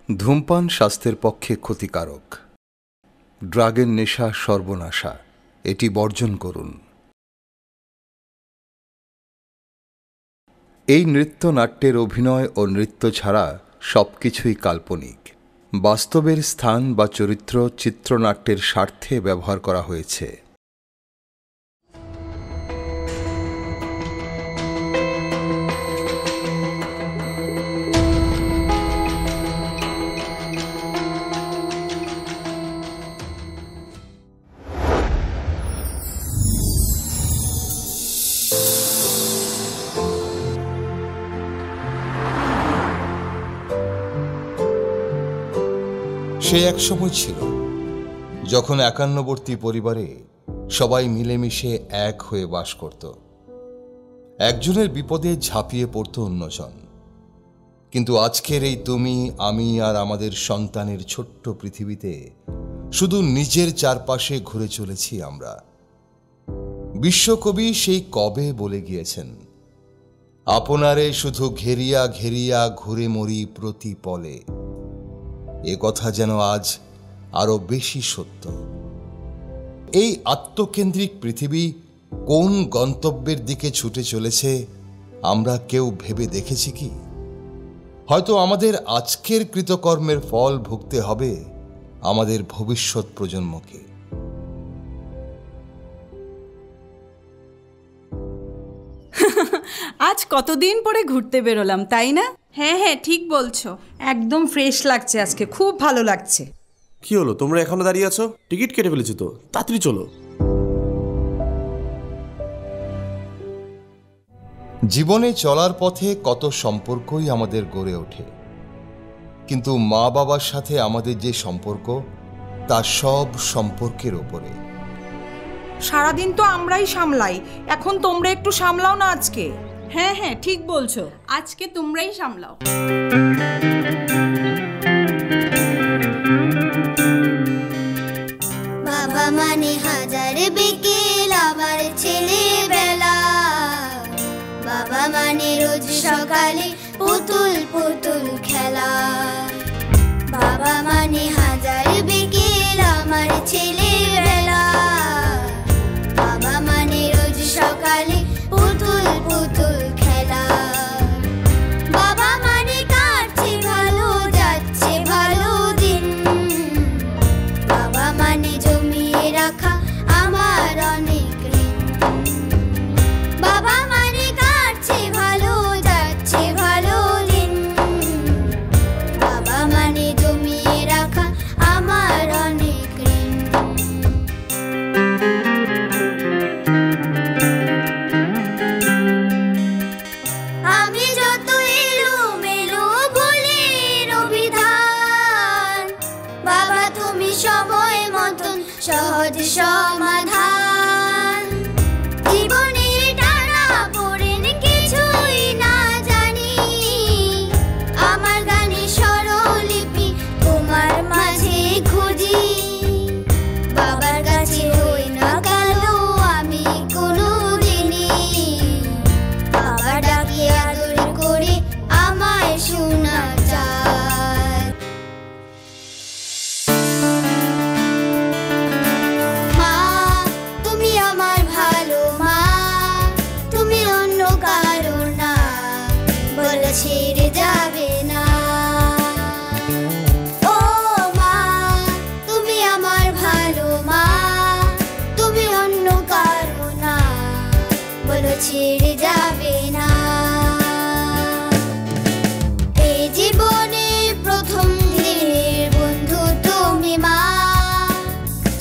ধূমপান স্বাস্থ্যের পক্ষে ক্ষতিকারক। ড্রাগের নেশা সর্বনাশা, এটি বর্জন করুন। এই নৃত্যনাট্যের অভিনয় ও নৃত্য ছাড়া সবকিছুই কাল্পনিক। বাস্তবের স্থান বা চরিত্র চিত্রনাট্যের স্বার্থে ব্যবহার করা হয়েছে। সে এক সময় ছিল যখন একান্নবর্তী পরিবারে সবাই মিলেমিশে এক হয়ে বাস করত। একজনের বিপদে ঝাঁপিয়ে পড়ত অন্যজন। কিন্তু আজকের এই তুমি, আমি আর আমাদের সন্তানের ছোট্ট পৃথিবীতে শুধু নিজের চারপাশে ঘুরে চলেছি আমরা। বিশ্বকবি সেই কবে বলে গিয়েছেন, আপনারে শুধু ঘেরিয়া ঘেরিয়া ঘুরে মরি প্রতি পলে। এ কথা যেন আজ আরো বেশি সত্য। এই আত্মকেন্দ্রিক পৃথিবী কোন গন্তব্যের দিকে ছুটে চলেছে আমরা কেউ ভেবে দেখেছি কি? হয়তো আমাদের আজকের কৃতকর্মের ফল ভুগতে হবে আমাদের ভবিষ্যৎ প্রজন্মকে। আজ কতদিন পরে ঘুরতে বেরোলাম, তাই না? হ্যাঁ হ্যাঁ, ঠিক বলছো। একদম ফ্রেশ লাগছে আজকে, খুব ভালো লাগছে। কি হলো, তোমরা এখনো দাঁড়িয়ে আছো? টিকিট কেটে ফেলেছি তো, তাড়াতাড়ি চলো। জীবনে চলার পথে কত সম্পর্কই আমাদের গড়ে ওঠে, কিন্তু মা বাবার সাথে আমাদের যে সম্পর্ক তা সব সম্পর্কের ওপরে। সারাদিন তো আমরাই সামলাই, এখন তোমরা একটু সামলাও না আজকে। হ্যাঁ হ্যাঁ, ঠিক বলছো, আজকে তোমরাই সামলাও। বাবা মানে হাজার বিকেল আমার ছেলেবেলা, বাবা মানে রোজ সকালে পুতুল পুতুল খেলা। বাবা মানে হাজার বিকেল আমার ছেলেবেলা, বাবা মানে রোজ সকালে পুতুল পুতুল খেলা। বাবা মানে কাটছে ভালো, যাচ্ছে ভালো দিন, বাবা মানে জমিয়ে রাখা আমার অনেক ঋণ। বাবা মানে কাটছে ভালো, যাচ্ছে ভালো দিন, বাবা মানে জমিয়ে রাখা আমার অনেক ঋণ। আমি যত এলোমেলো ভুলের অভিধান, বাবা তুমি সময় মতন সহজ সমাধান। জীবনের টানা পড়েন কিছুই না জানি, আমার গানে স্বরলিপি তোমার মাঝে খুঁজি। বাবার কাছে হই না কালো আমি কোনোদিনই, বাবা ডাকে আদর করে আমায় শোনা যায়। মা তুমি আমার ভালো মা, তুমি অন্য কারো না, বলে ছেড়ে যাবে না। ও মা তুমি আমার ভালো মা, তুমি অন্য কারো না, বলে ছেড়ে যাবে না। এই জীবনে প্রথম দিনের বন্ধু তুমি মা,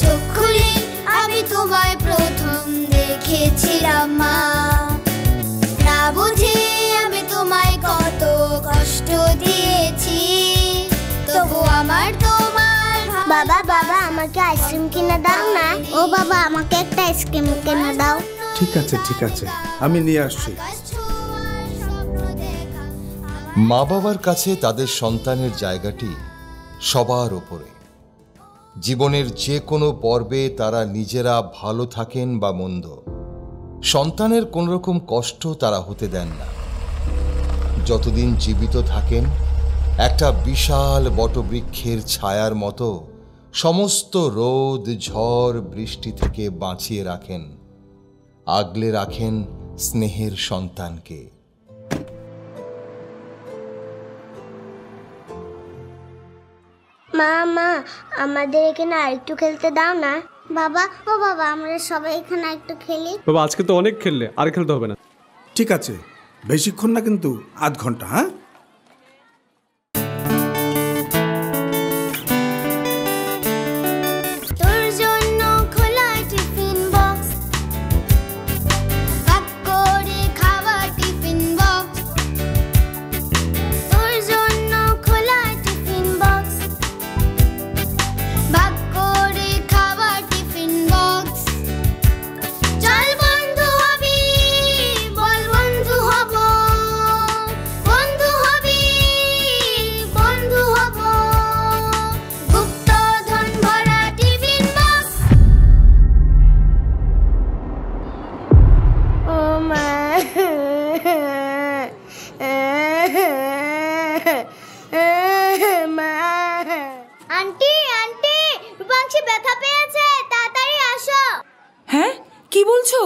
চোখ খুলে আমি তোমায় প্রথম দেখেছিলাম মা। না বুঝে আমি তোমায় কত কষ্ট দিয়েছি, তবু আমার তোমার বাবা বাবা আমাকে আইসক্রিম কিনে দাও না। ও বাবা আমাকে একটা আইসক্রিম কিনে দাও। ঠিক আছে ঠিক আছে, আমি নিয়ে আসছি। মা বাবার কাছে তাদের সন্তানের জায়গাটি সবার ওপরে। জীবনের যে কোনো পর্বে তারা নিজেরা ভালো থাকেন বা মন্দ, সন্তানের কোন রকম কষ্ট তারা হতে দেন না। যতদিন জীবিত থাকেন একটা বিশাল বটবৃক্ষের ছায়ার মতো সমস্ত রোদ ঝড় বৃষ্টি থেকে বাঁচিয়ে রাখেন, আগলে রাখেন স্নেহের সন্তানকে। মা মা আমাদের এখানে আরেকটু খেলতে দাও না। বাবা ও বাবা, আমরা সবাই এখানে একটু খেলি। বাবা আজকে তো অনেক খেললে, আর খেলতে হবে না। ঠিক আছে, বেশিক্ষণ না কিন্তু, আধ ঘন্টা। হ্যাঁ, তোর জন্য খোলা টিফিন বক্স, ভাগ করে খাওয়া টিফিন বক্স। তোর জন্য খোলা টিফিন বক্স, ভাগ করে খাওয়া টিফিন বক্স। চল বন্ধু হবি, বল বন্ধু হব, বন্ধু হবি, বন্ধু হব। গুপ্ত ধন ভরা টিফিন বক্স। ও মা, মা। আন্টি আন্টি, রূপাংশী ব্যথা পেয়েছে, তাড়াতাড়ি আসো। হ্যাঁ, কি বলছো?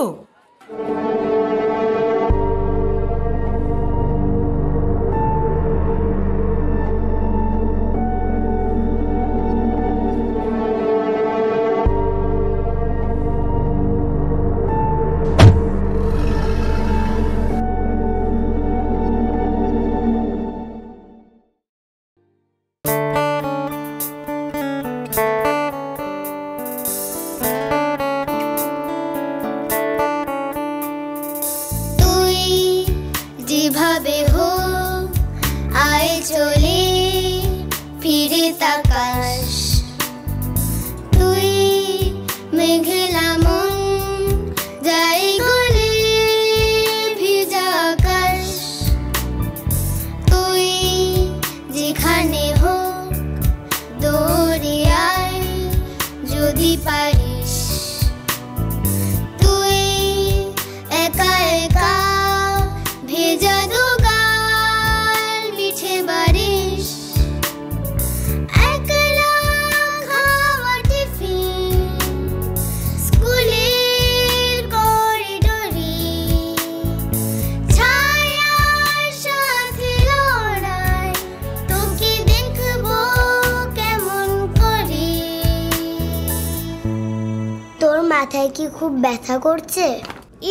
তুই যেভাবে হোক আয় চলে ফিরে তাকাস। তুই মেঘলা মন যাই গলে ভিজা আকাশ। তুই যেখানে হোক দৌড়ে আয় যদি পারিস। তুই একা একা ভেজা দুগাল মিঠে বারিশ। একলা খাওয়া টিফিন স্কুলের করিডোরে, ছায়ার সাথে লড়াই, তোকে দেখবো কেমন করে। তোর মাথায় কি খুব ব্যথা করছে?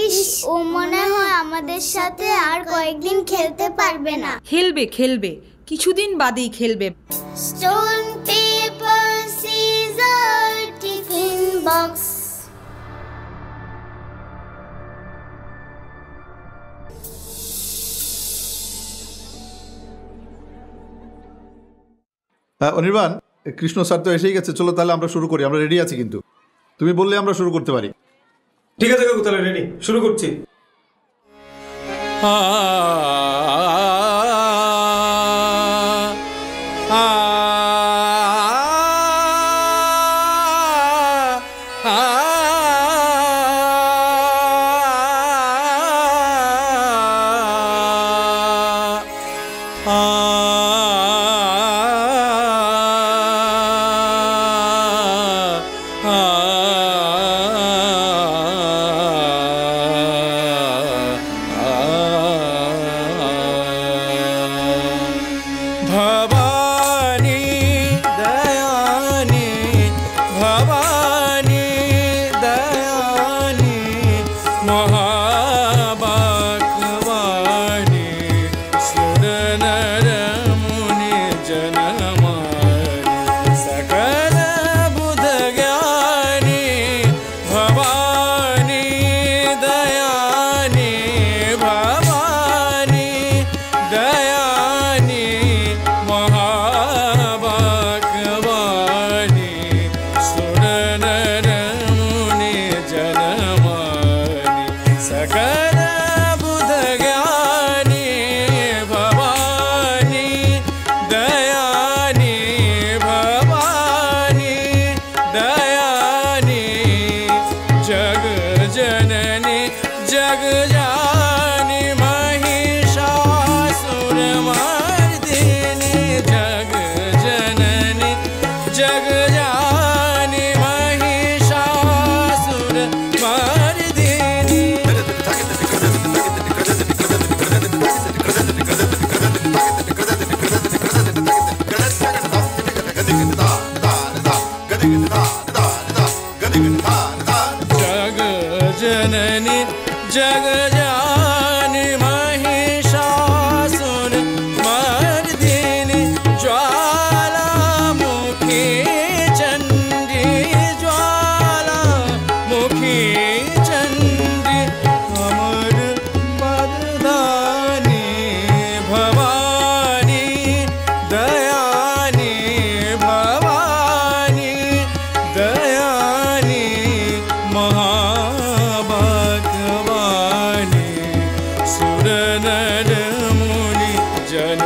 ইস, ও মনে হয় আমাদের সাথে আর কয়েকদিন খেলতে পারবে না। খেলবে খেলবে, কিছুদিন বাদেই খেলবে। Stone paper scissor tiffin box. Anirban, Krishna sir তো এসেই গেছে, চলো তাহলে আমরা শুরু করি। আমরা রেডি আছি, কিন্তু তুমি বললে আমরা শুরু করতে পারি। ঠিক আছে কাকু, তাহলে রেডি, শুরু করছি। ভবানী দয়ানী, ভবানী দয়ানী, মহাবাকবানী, সুর নর মুনি জনমানী, সকল বুধ জ্ঞানী। ভবানী দয়ানী, ভবানী দয়ানী, মহা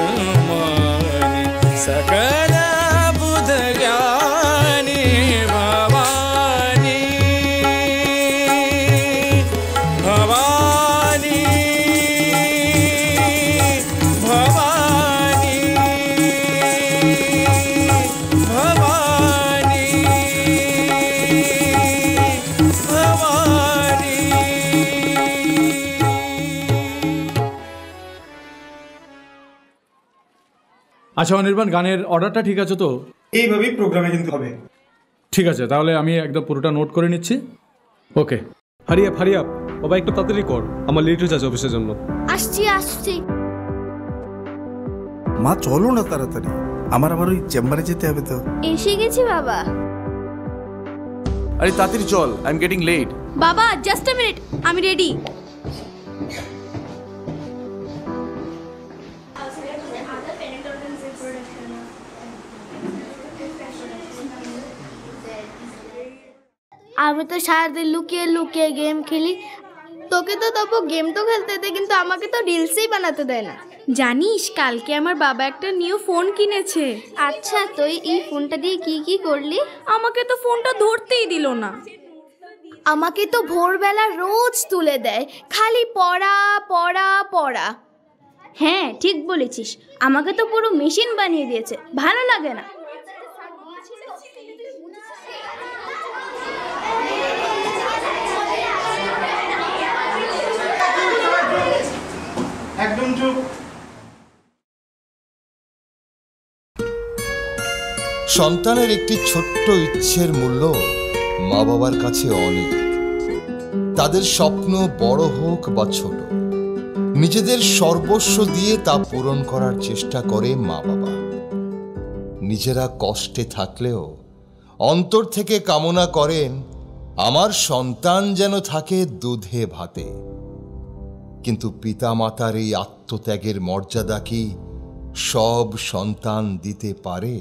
जनमानि सकल बुध ज्ञानी भवानी भवानी भवानी भवानी भवानी। আচ্ছা অনির্বাণ, গানের অর্ডারটা ঠিক আছে তো? এইভাবেই প্রোগ্রামে কিন্তু হবে। ঠিক আছে, তাহলে আমি একদম পুরোটা নোট করে নিচ্ছি। ওকে। হারিয়াপ হারিয়াপ বাবা, একটু তাড়াতাড়ি কর, আমার লেট হয়ে যাচ্ছে অফিসের জন্য। আসছি আসছি। মা চলো না তাড়াতাড়ি, আমার আবার ওই চেম্বারে যেতে হবে তো। এসে গেছি বাবা। আরে তাড়াতাড়ি চল, আই এম গেটিং লেট। বাবা জাস্ট আ মিনিট, আমি রেডি। আমি তো সারাদিন লুকিয়ে লুকিয়ে গেম খেলি। তোকে তো তবু গেম তো খেলতে দেয়, কিন্তু আমাকে তো রিলসই বানাতে দেয় না। জানিস কালকে আমার বাবা একটা নিউ ফোন কিনেছে। আচ্ছা, তুই এই ফোনটা দিয়ে কি কি করলি? আমাকে তো ফোনটা ধরতেই দিল না। আমাকে তো ভোরবেলা রোজ তুলে দেয়, খালি পড়া পড়া পড়া। হ্যাঁ ঠিক বলেছিস, আমাকে তো পুরো মেশিন বানিয়ে দিয়েছে, ভালো লাগে না। একদম চুপ। সন্তানের একটি ছোট্ট ইচ্ছের মূল্য মা বাবার কাছে অনেক। তাদের স্বপ্ন বড় হোক বা ছোট, নিজেদের সর্বস্ব দিয়ে তা পূরণ করার চেষ্টা করে মা বাবা। নিজেরা কষ্টে থাকলেও অন্তর থেকে কামনা করেন আমার সন্তান যেন থাকে দুধে ভাতে। কিন্তু পিতামাতার এই আত্মত্যাগের মর্যাদা কি সব সন্তান দিতে পারে?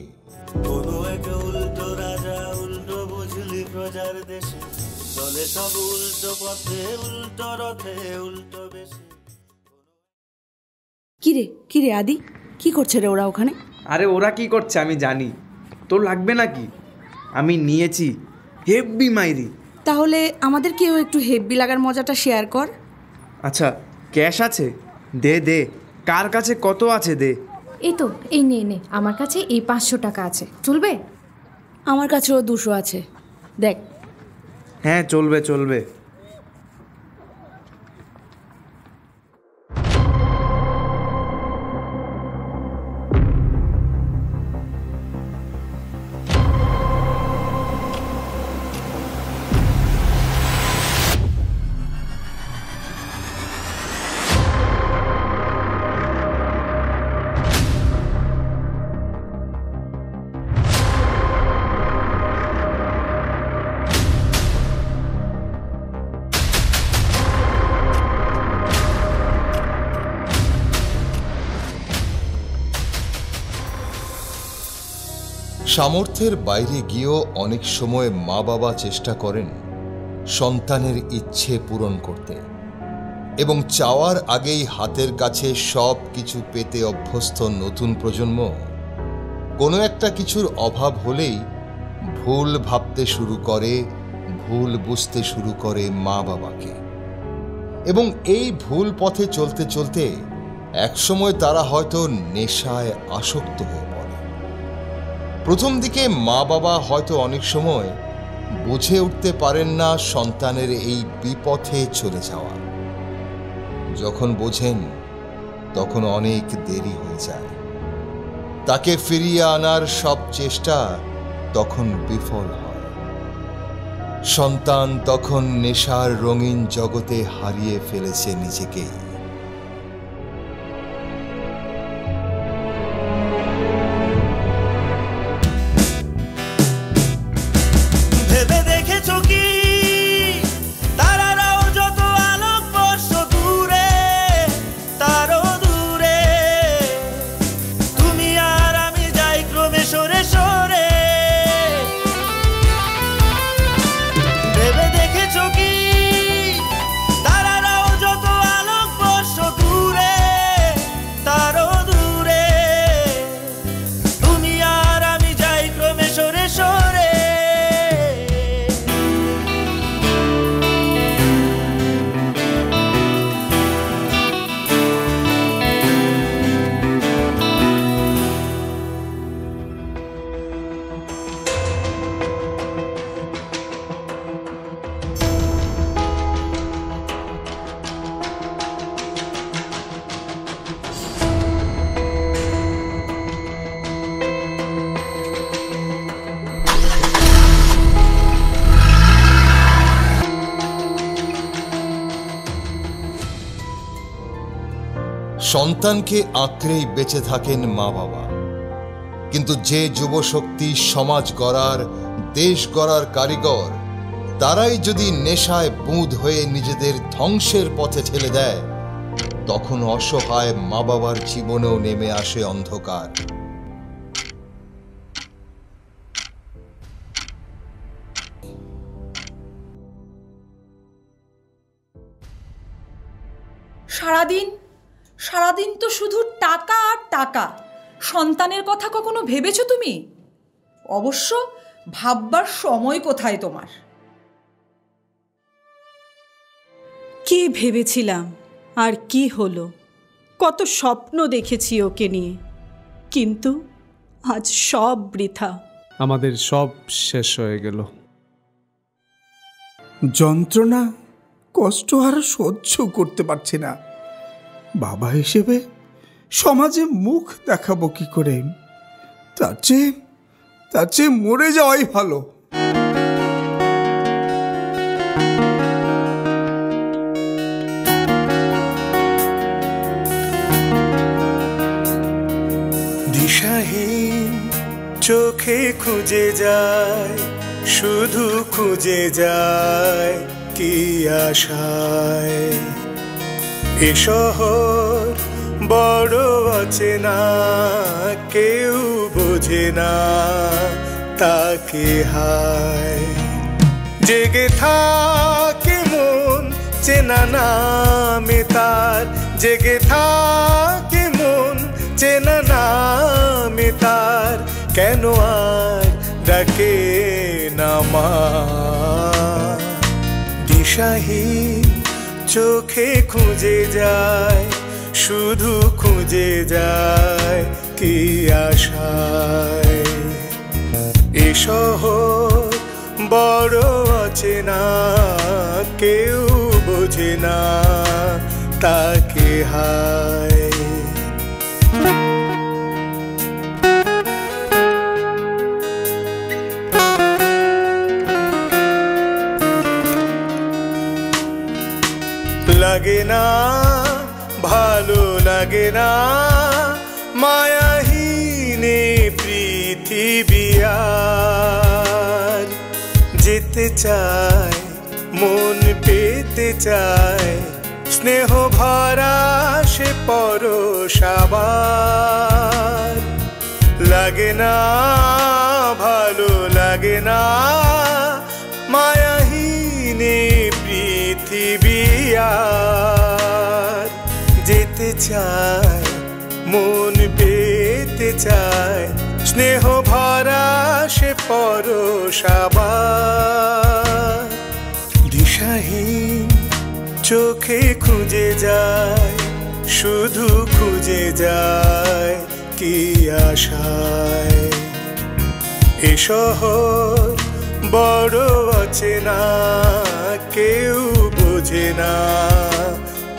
কোনো এক উল্টো রাজা উল্টো বুঝলি প্রজার দেশে, চলে সব উল্টো পথে উল্টো রথে উল্টো বেশে। কিরে আদি, কি করছে রে ওরা ওখানে? আরে ওরা কি করছে আমি জানি, তোর লাগবে নাকি? আমি নিয়েছি হেব্বি মাইরি। তাহলে আমাদের কেউ একটু হেব্বি লাগার মজাটা শেয়ার কর। আচ্ছা ক্যাশ আছে? দে দে, কার কাছে কত আছে দে। এই তো, এই নে, আমার কাছে এই 500 টাকা আছে, চলবে? আমার কাছেও 200 আছে, দেখ। হ্যাঁ চলবে চলবে। সামর্থ্যের বাইরে গিয়েও অনেক সময় মা বাবা চেষ্টা করেন সন্তানের ইচ্ছে পূরণ করতে, এবং চাওয়ার আগেই হাতের কাছে সব কিছু পেতে অভ্যস্ত নতুন প্রজন্ম কোনো একটা কিছুর অভাব হলেই ভুল ভাবতে শুরু করে, ভুল বুঝতে শুরু করে মা বাবাকে। এবং এই ভুল পথে চলতে চলতে একসময় তারা হয়তো নেশায় আসক্ত হয়ে পড়ে। প্রথম দিকে মা বাবা হয়তো অনেক সময় বুঝে উঠতে পারেন না সন্তানের এই বিপথে চলে যাওয়া। যখন বোঝেন তখন অনেক দেরি হয়ে যায়। তাকে ফিরিয়ে আনার সব চেষ্টা তখন বিফল হয়। সন্তান তখন নেশার রঙিন জগতে হারিয়ে ফেলেছে নিজেকেই। ভেবে দেখেছো কি তারারাও যত আলোক বর্ষ দূরে, তারও দূরে তুমি আর আমি যাই ক্রমে সরে সরে। ভেবে দেখেছো কি তারারাও যত আলোক সন্তানকে আঁকড়েই বেঁচে থাকেন মা বাবা, কিন্তু যে যুবশক্তি সমাজ গড়ার, দেশ গড়ার কারিগর, তারাই যদি নেশায় বুঁদ হয়ে নিজেদের ধ্বংসের পথে ঠেলে দেয়, তখন অসহায় মা বাবার জীবনেও নেমে আসে অন্ধকার। সারাদিন তো শুধু টাকা আর টাকা। সন্তানের কথা কখনো ভেবেছো তুমি? অবশ্য ভাববার সময় কোথায় তোমার? কি ভেবেছিলাম আর কি হলো? কত স্বপ্ন দেখেছি ওকে নিয়ে, কিন্তু আজ সব বৃথা। আমাদের সব শেষ হয়ে গেল। যন্ত্রণা, কষ্ট আর সহ্য করতে পারছি না। বাবা হিসেবে সমাজে মুখ দেখাবো কি করে? তার চেয়ে মরে যাওয়াই ভালো। দিশাহীন চোখে খুঁজে যায়, শুধু খুঁজে যায় কি আশায়। এ শহর বড় অচেনা, কেউ বোঝে না তাকে হায়। জেগে থাকে মন চেনা নামে তার, জেগে থাকে মন চেনা নামে তার, কেন আর ডাকে না মা? দিশাহীন চোখে খুঁজে যায়, শুধু খুঁজে যায় কি আশায়। এ শহর বড় অচেনা, কেউ বোঝে না তাকে হায়। লাগে না, ভালো লাগে না, মায়াহীনে পৃথিবী আর। যেতে চায় মন, পেতে চায় স্নেহ ভরা সে পরশ আবার। লাগে না, ভালো লাগে না, মায়াহীনে পৃথিবী আর। যেতে চায় মন, পেতে চায় স্নেহ ভরা সে পরশ আবার। দিশাহীন চোখে খুঁজে যায়, শুধু খুঁজে যায় কি আশায়। এ শহর বড় অচেনা, কেউ বোঝে না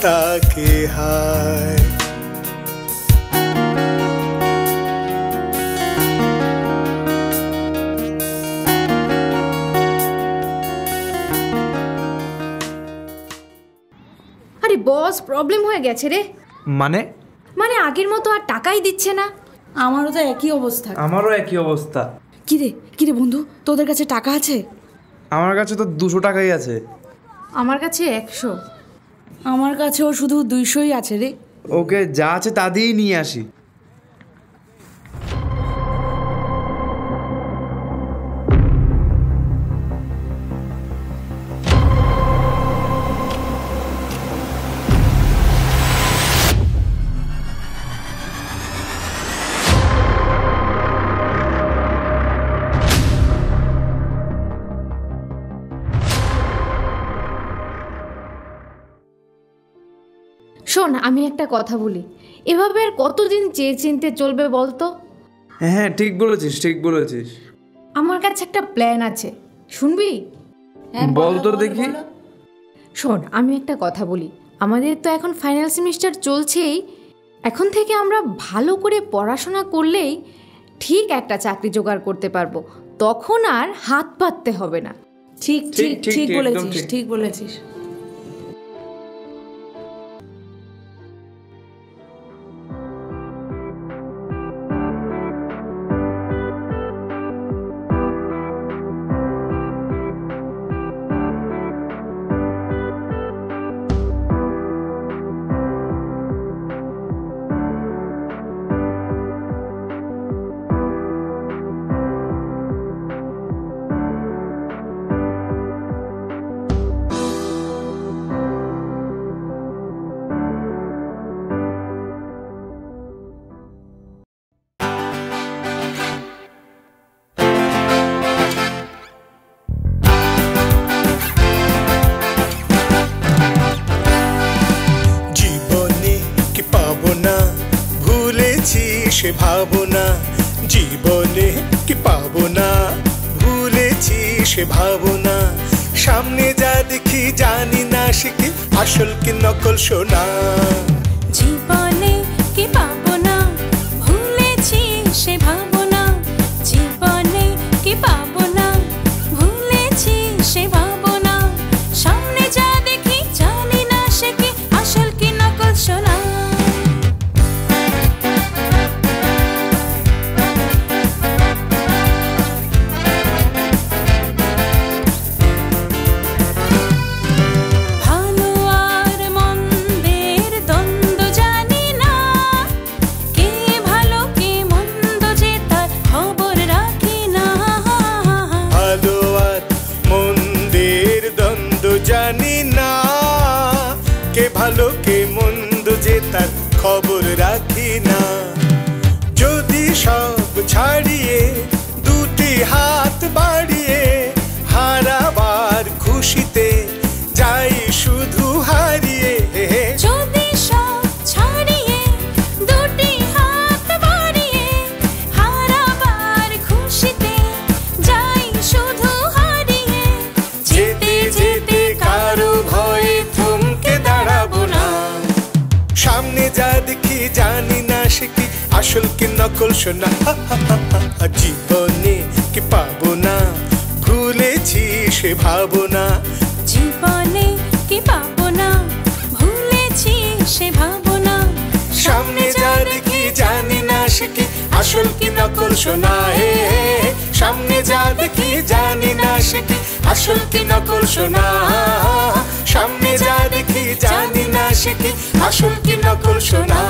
তাকে হায়। আরে বস, প্রবলেম হয়ে গেছে রে। মানে আগের মতো আর টাকাই দিচ্ছে না। আমারও তো একই অবস্থা। আমারও একই অবস্থা। কি রে বন্ধু, তোদের কাছে টাকা আছে? আমার কাছে তো 200 টাকাই আছে। আমার কাছে 100। আমার কাছেও শুধু 200ই আছে রে। ওকে, যা আছে তা দিয়েই নিয়ে আসি। শোন, আমি একটা কথা বলি, এভাবে আর কতদিন চেয়ে চিনতে চলবে বলতো? হ্যাঁ, ঠিক বলেছিস, ঠিক বলেছিস। আমার কাছে একটা প্ল্যান আছে, শুনবি? বল তো দেখি। শোন, আমি একটা কথা বলি, আমাদের তো এখন ফাইনাল সেমিস্টার চলছেই। এখন থেকে আমরা ভালো করে পড়াশোনা করলেই ঠিক একটা চাকরি জোগাড় করতে পারবো, তখন আর হাত পাততে হবে না। ঠিক ঠিক ঠিক বলেছিস, ঠিক বলেছিস। সে ভাবনা জীবনে কি পাবো না, ভুলেছি সে ভাবনা। সামনে যা দেখি জানি না সে কি আসল কি নকল সোনা। জীবনে কি পাবো না, ভুলেছি সে ভাবনা। জীবনে কি পাবো না, ভুলেছি সে ভাবনা। সামনে যা দেখি জানি না সে কি আসল কি নকল সোনা। জানি না কে ভালো কে মন্দ যে তার খবর রাখি না। যদি সব ছাড়িয়ে দুটি হাত বাড়িয়ে হারাবার খুশিতে যাই শুধু হারিয়ে। যদি সব ছাড়িয়ে দুটি হাত বাড়িয়ে হারাবার খুশিতে যাই শুধু হারিয়ে। যেতে যেতে কারো ভয়ে থমকে দাঁড়াবো না। সামনে যা দেখি জানি না সে কি আসল কি নকল সোনা। জীবনে কি পাবো না, ভুলেছি সে ভাবনা। জীবনে কি পাবো না, ভুলেছি সে ভাবনা। সামনে যা দেখি জানি না সে কি আসল কি নকল সোনা। সামনে যা দেখি জানি না সে কি আসল কি নকল সোনা। সামনে যা দেখি জানি না সে কি আসল কি নকল সোনা।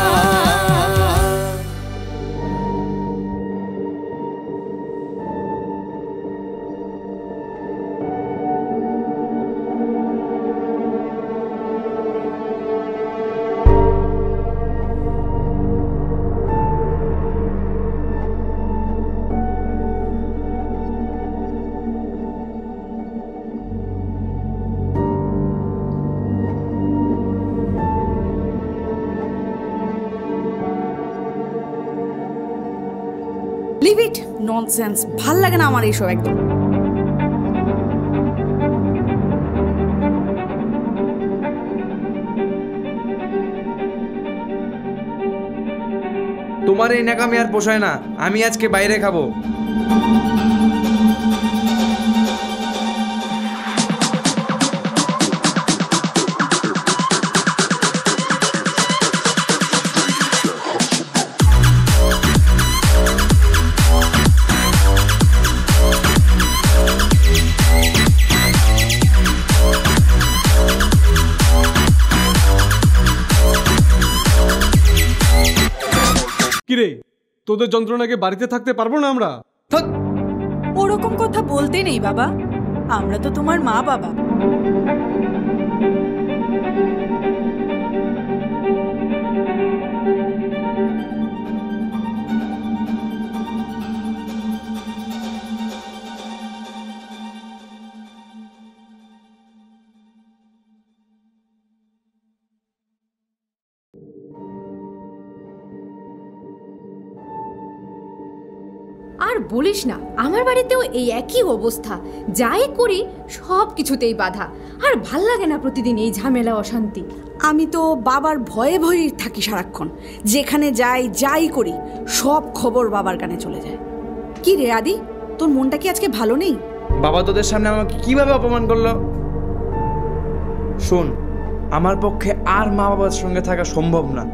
লিভ ইট, ননসেন্স, ভাল লাগে না আমার এইসব একদম। তোমার এই নাকামি আর পোষায় না, আমি আজকে বাইরে খাবো। কিরে, তোদের যন্ত্রণাকে বাড়িতে থাকতে পারবো না আমরা? ওরকম কথা বলতে নেই বাবা, আমরা তো তোমার মা বাবা। আর বলিস না, আমার বাড়িতেও এই একই অবস্থা। যাই করি সব কিছুতেই বাধা। আর ভাল লাগে না প্রতিদিন এই ঝামেলা অশান্তি। আমি তো বাবার ভয়ে ভয়ে থাকি সারাক্ষণ। যেখানে যাই যাই করি সব খবর বাবার কানে চলে যায়। কি রে আদি, তোর মনটা কি আজকে ভালো নেই? বাবা তোদের সামনে আমাকে কিভাবে অপমান করলো। শোন, আমার পক্ষে আর মা বাবার সঙ্গে থাকা সম্ভব না।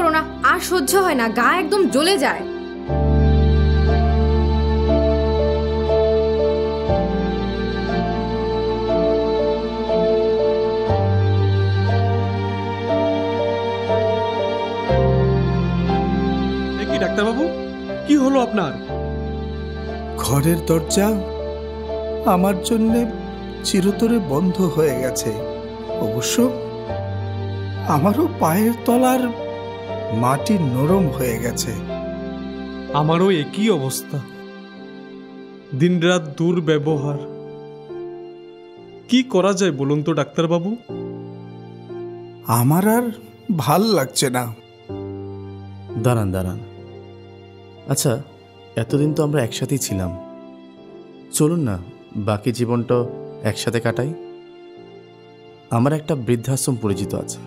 করো না, আর সহ্য হয় না, গা একদম জ্বলে যায়। কি ডাক্তারবাবু, কি হলো আপনার? ঘরের দরজা আমার জন্য চিরতরে বন্ধ হয়ে গেছে। অবশ্য আমারও পায়ের তলার মাটি নরম হয়ে গেছে। আমারও একই অবস্থা, দিনরাত দুর্ব্যবহার। কি করা যায় বলুন তো ডাক্তারবাবু? আমার আর ভাল লাগছে না। দাঁড়ান দাঁড়ান, আচ্ছা এতদিন তো আমরা একসাথেই ছিলাম, চলুন না বাকি জীবনটা একসাথে কাটাই। আমার একটা বৃদ্ধাশ্রম পরিচিত আছে,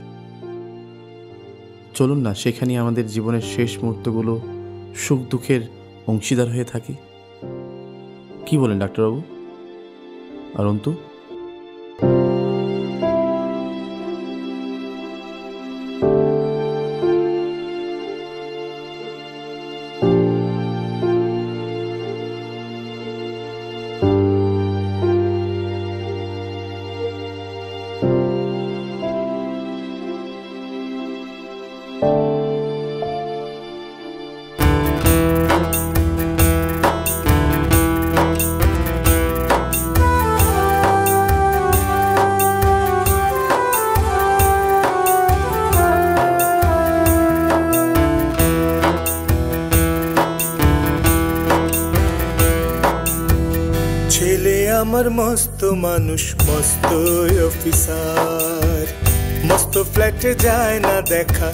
চলুন না সেখানে আমাদের জীবনের শেষ মুহূর্তগুলো সুখ দুঃখের অংশীদার হয়ে থাকি। কি বলেন ডাক্তারবাবু? আর অন্তু? আমার মস্ত মানুষ, মস্ত অফিসার, মস্ত ফ্ল্যাটে যায় না দেখা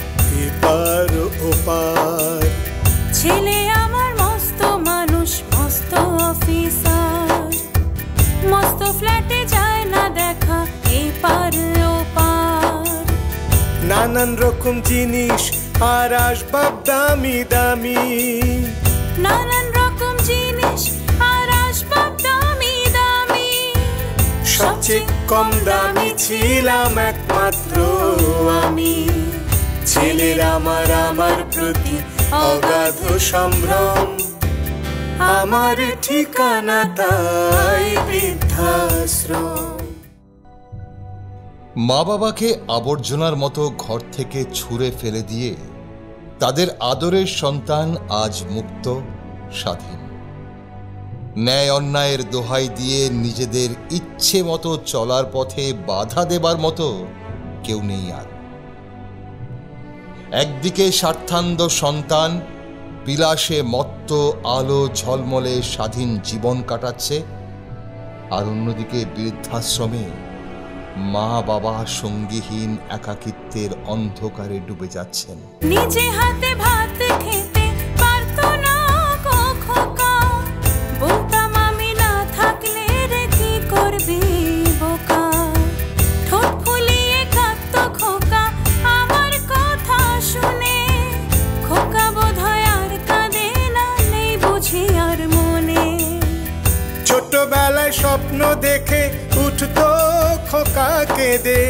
এপার ওপার। ছেলে আমার মস্ত মানুষ, মস্ত অফিসার, মস্ত ফ্ল্যাটে যায় না দেখা এপার ওপার। নানান রকম জিনিস আর আসবাব দামি দামি, নানান রকম জিনিস আর আসবাব দামি দামি। সবচেয়ে কম দামি ছিলাম একমাত্র আমি। ছেলের আমার আমার প্রতি অগাধ সম্ভ্রম, আমার ঠিকানা তাই বৃদ্ধাশ্রম। মা বাবাকে আবর্জনার মতো ঘর থেকে ছুঁড়ে ফেলে দিয়ে তাদের আদরের সন্তান আজ মুক্ত, স্বাধীন। ন্যায় অন্যায়ের দোহাই দিয়ে নিজেদের ইচ্ছে মতো চলার পথে বাধা দেবার মতো কেউ নেই আর। একদিকে স্বার্থান্ধ সন্তান বিলাসে মত্ত আলো ঝলমলে স্বাধীন জীবন কাটাচ্ছে, আর অন্যদিকে বৃদ্ধাশ্রমে মা বাবা সঙ্গীহীন একাকিত্বের অন্ধকারে ডুবে যাচ্ছেন। নিজে হাতে ভাত খেতে পারতো না খোকা, বলতাম আমি না থাকলে রে কি করবি বোকা। ঠোঁট ফুলিয়ে কাঁদতো খোকা আমার কথা শুনে, খোকা বোধহয় আর কাঁদে না, নেই বুঝি আর মনে। ছোটবেলায় স্বপ্ন দেখে উঠতো খোকা কেঁদে,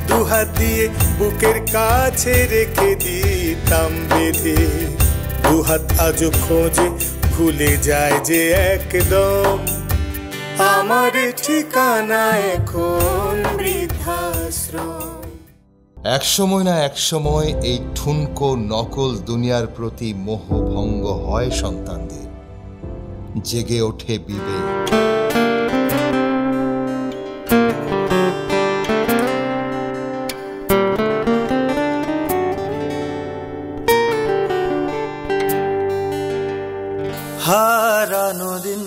দুহাত দিয়ে বুকের কাছে রেখে দিতাম বেঁধে। দুহাত আজও খোঁজে ভুলে যায় যে একদম, আমার ঠিকানা এখন বৃদ্ধাশ্রম। একসময় না একসময় এই ঠুনকো নকল দুনিয়ার প্রতি মোহভঙ্গ হয় সন্তানদের, জেগে ওঠে বিবেক। হারানো দিন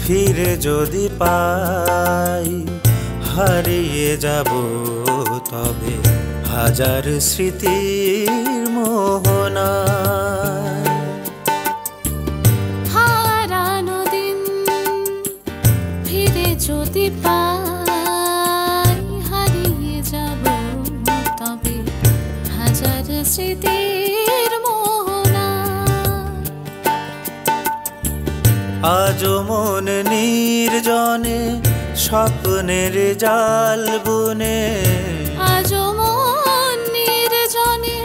ফিরে যদি পাই, হারিয়ে যাব তবে হাজার স্মৃতির মোহনায়। হারানো দিন ফিরে যদি পাই, হারিয়ে যাব তবে হাজার স্মৃতির মোহনায়। আজও মন নির্জনে স্বপ্নের জাল বুনে, আজও মন নির্জনে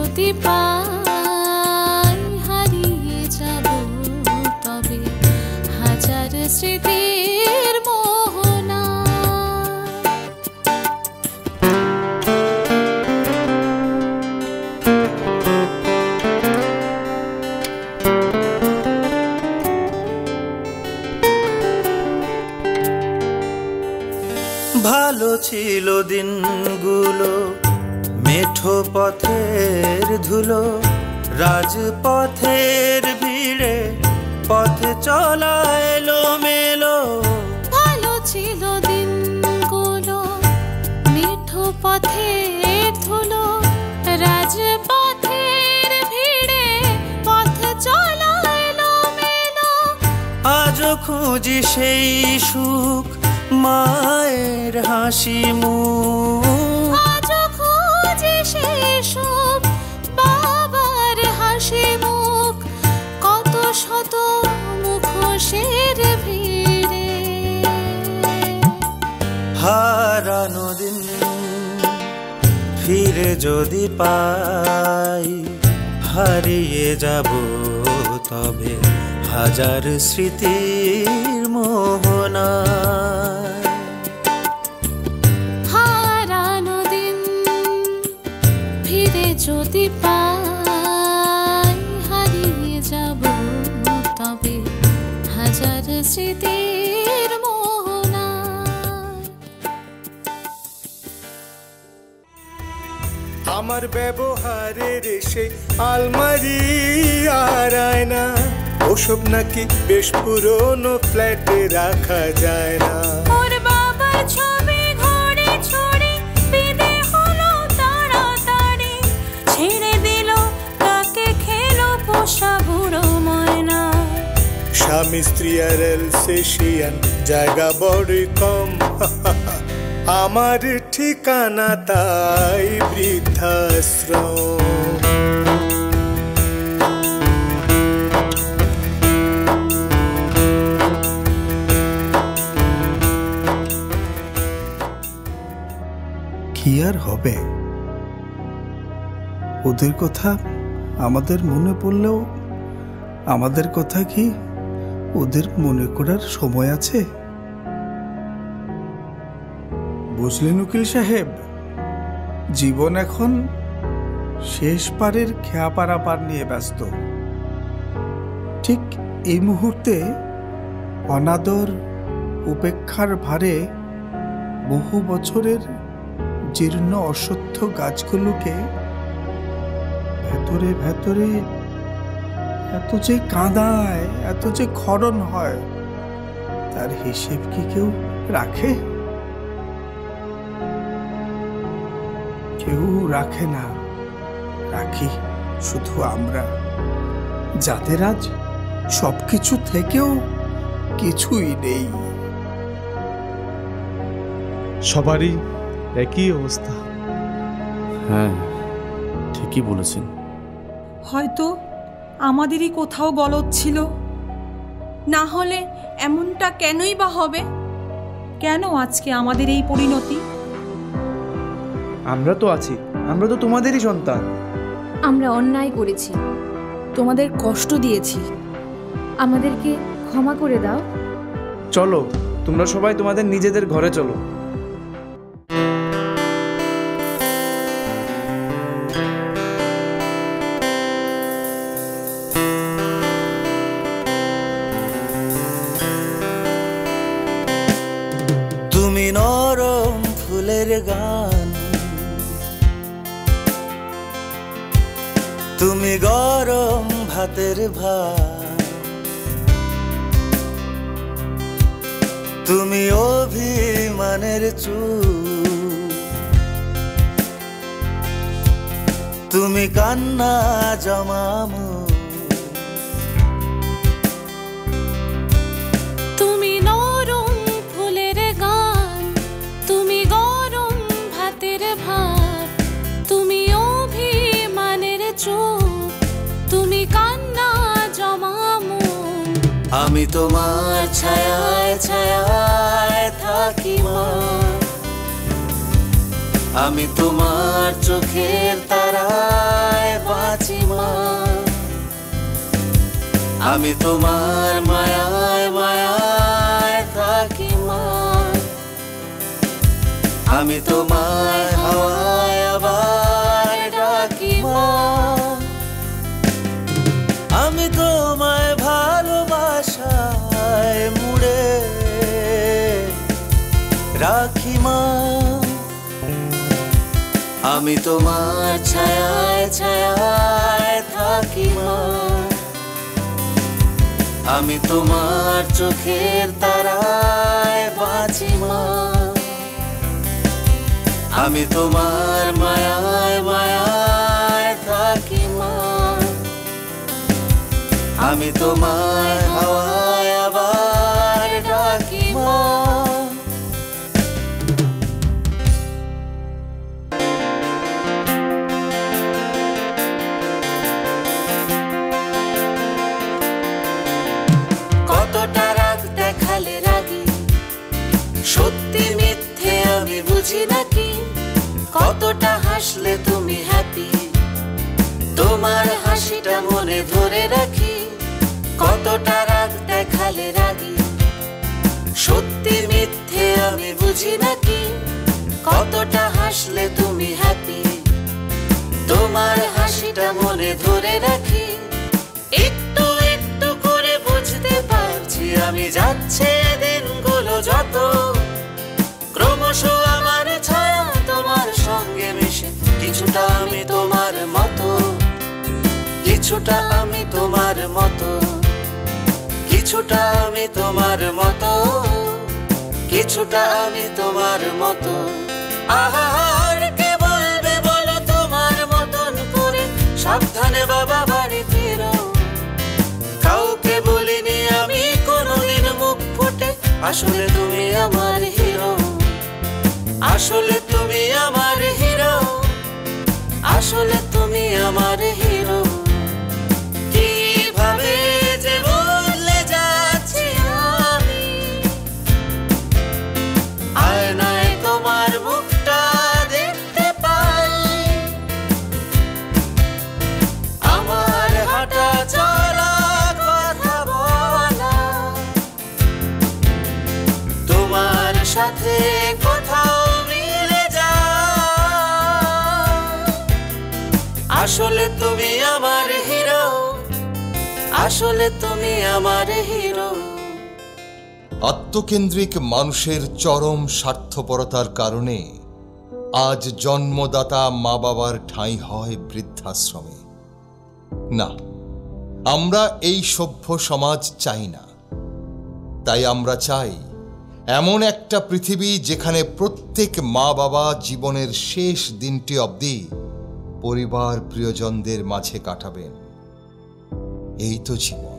যদি পাই হারিয়ে যাব তবে হাজার স্মৃতির মোহনা। ভালো ছিল দিনগুলো, মেঠো পথের ধুলো, রাজপথের ভিড়ে পথে চলা এলো মেলো। ভালো ছিল দিনগুলো, মেঠো পথের ধুলো, রাজপথের ভিড়ে পথে চলা এলো মেলো। আজও খুঁজি সেই সুখ, মায়ের হাসি মুখ। আজও খুঁজি সেই সুখ, বাবার হাসি মুখ। কত শত মুখোশের ভিড়ে হারানো দিন ফিরে যদি পাই, হারিয়ে যাব তবে হাজার স্মৃতির মোহনা। হারানো দিন ফিরে যদি পাই, হারিয়ে যাব তবে হাজার স্মৃতির মোহনা। আমার ব্যবহারের সেই আলমারি আর আয়না, ওসব নাকি বেশ পুরনো ফ্ল্যাটে রাখা যায় না। ওর বাবার ছবি ঘরে ছড়ি বিদে হলো তাড়াতাড়ি, ছেড়ে দিল তাকে খেলো পোষা বুড়ো ময়না। স্বামী স্ত্রী আর এলসেশিয়ান জায়গা বড়ই কম, আমার ঠিকানা তাই বৃদ্ধাশ্রম। কি আর হবে, ওদের কথা আমাদের মনে পড়লেও আমাদের কথা কি ওদের মনে করার সময় আছে? বুঝলেন উকিল সাহেব, জীবন এখন শেষ পারের খেয়া পারাপার নিয়ে ব্যস্ত। ঠিক এই মুহূর্তে অনাদর উপেক্ষার ভারে বহু বছরের জীর্ণ অশ্বত্থ গাছগুলোকে ভেতরে ভেতরে এত যে কাঁদায়, এত যে ক্ষরণ হয়, তার হিসেব কি কেউ রাখে? কেউ রাখে না। রাখি শুধু আমরা, যাদের আজ সবকিছু থেকেও কিছুই নেই। সবারই একই অবস্থা। হ্যাঁ, ঠিকই বলেছেন। হয়তো আমাদেরই কোথাও গলদ ছিল, না হলে এমনটা কেনই বা হবে? কেন আজকে আমাদের এই পরিণতি? আমরা তো আছি, আমরা তো তোমাদেরই সন্তান। আমরা অন্যায় করেছি, তোমাদের কষ্ট দিয়েছি, আমাদেরকে ক্ষমা করে দাও। চলো তোমরা সবাই তোমাদের নিজেদের ঘরে চলো। তুমি নরম ফুলের গান, তুমি গরম ভাতের ভাত, তুমি অভিমানের চুপ, তুমি কান্না জমামু, তুমি নরম ফুলের গান, তুমি গরম ভাতের ভাত, তুমি অভিমানের চোখ, তুমি কান্না জমামু। আমি তোমার ছায়ায় ছায়ায় থাকি মা, আমি তোমার চোখের তারায় বাঁচি মা, আমি তোমার মায়ায় মায়ায় থাকি মা, আমি তোমায় হাওয়ায় আবার ডাকি মা, আমি তোমায় ভালোবাসায় মুড়ে রাখি মা, আমি তোমার ছায়ায় ছায়ায় থাকি মা, আমি তোমার চোখের তারায় বাঁচি মা, আমি তোমার মায়ায় মায়ায় থাকি মা, আমি তোমায় হাওয়ায় আবার ডাকি মা। কতটা রাগ দেখালে রাগি, সত্যি মিথ্যে আমি বুঝি নাকি, কতটা হাসলে তুমি হ্যাপি, তোমার হাসিটা মনে ধরে রাখি, কতটা রাগ দেখালে রাগি, সত্যি মিথ্যে আমি বুঝি নাকি, কতটা হাসলে তুমি হ্যাপি, তোমার হাসিটা মনে ধরে রাখি, একটু একটু করে বুঝতে পারছি আমি যাচ্ছে দিনগুলো যত, ক্রমশ আমার ছায়া তোমার সঙ্গে মিশে, কিছুটা আমি তোমার মতো, কিছুটা আমি তোমার মতো, কিছুটা আমি তোমার মতো, কিছুটা আমি তোমার মতো। আহার কে বলবে বলো তোমার মতন করে, সাবধানে বাবা বাড়ি ফিরো, কাউকে বলিনি আমি কোনোদিন মুখ ফুটে, আসলে তুমি আমার হিরো, আসলে তুমি আমার হিরো, আসলে তুমি আমার হিরো। কিভাবে যে বদলে যাচ্ছি আমি, আয়নায় তোমার মুখটা দেখতে পাই, আমার হাঁটা চলা কথা বলা, তোমার সাথে কোথাও মিলে যায়, আসলে তুমি আমার হিরো, আসলে তুমি আমার হিরো। আত্মকেন্দ্রিক মানুষের চরম স্বার্থপরতার কারণে আজ জন্মদাতা মা বাবার ঠাঁই হয় বৃদ্ধাশ্রমে। না, আমরা এই সভ্য সমাজ চাই না। তাই আমরা চাই এমন একটা পৃথিবী যেখানে প্রত্যেক মা বাবা জীবনের শেষ দিনটি অবধি পরিবার প্রিয়জনদের মাঝে কাটাবেন। এই তো জীবন।